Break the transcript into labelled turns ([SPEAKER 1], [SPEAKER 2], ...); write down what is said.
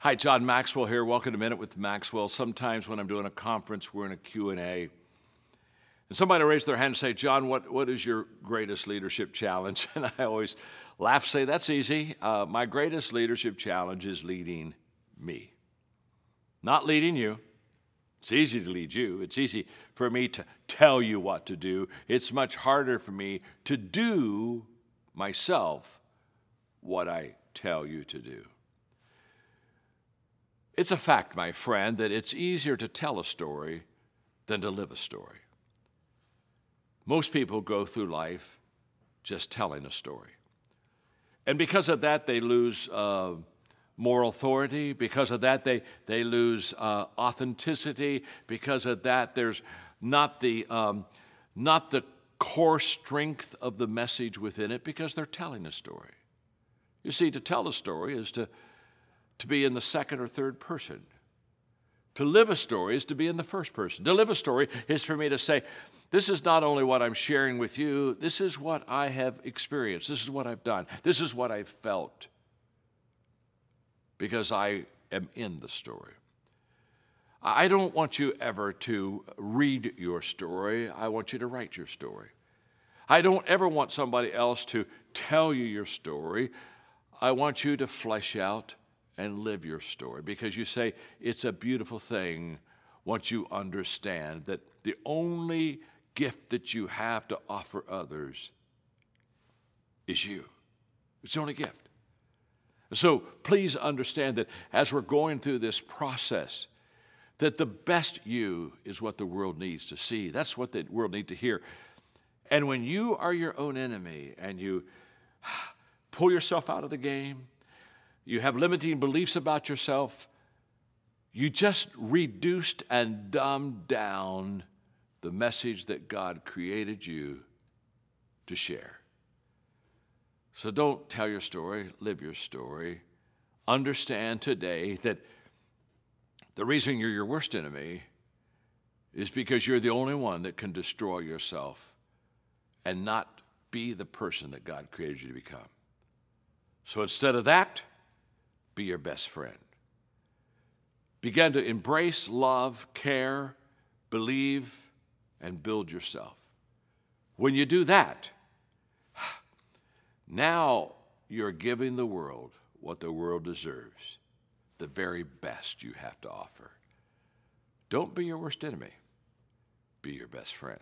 [SPEAKER 1] Hi, John Maxwell here. Welcome to Minute with Maxwell. Sometimes when I'm doing a conference, we're in a Q&A, and somebody raised their hand and say, John, what is your greatest leadership challenge? And I always laugh, say, that's easy. My greatest leadership challenge is leading me, not leading you. It's easy to lead you. It's easy for me to tell you what to do. It's much harder for me to do myself what I tell you to do. It's a fact, my friend, that it's easier to tell a story than to live a story. Most people go through life just telling a story. And because of that, they lose moral authority. Because of that, they lose authenticity. Because of that, there's not the core strength of the message within it because they're telling a story. You see, to tell a story is to be in the second or third person. To live a story is to be in the first person. To live a story is for me to say, this is not only what I'm sharing with you, this is what I have experienced. This is what I've done. This is what I've felt. Because I am in the story. I don't want you ever to read your story. I want you to write your story. I don't ever want somebody else to tell you your story. I want you to flesh out and live your story, because you say it's a beautiful thing once you understand that the only gift that you have to offer others is you. It's the only gift. So please understand that as we're going through this process, that the best you is what the world needs to see. That's what the world needs to hear. And when you are your own enemy and you pull yourself out of the game, you have limiting beliefs about yourself, you just reduced and dumbed down the message that God created you to share. So don't tell your story, live your story. Understand today that the reason you're your worst enemy is because you're the only one that can destroy yourself and not be the person that God created you to become. So instead of that, be your best friend. Begin to embrace, love, care, believe, and build yourself. When you do that, now you're giving the world what the world deserves, the very best you have to offer. Don't be your worst enemy. Be your best friend.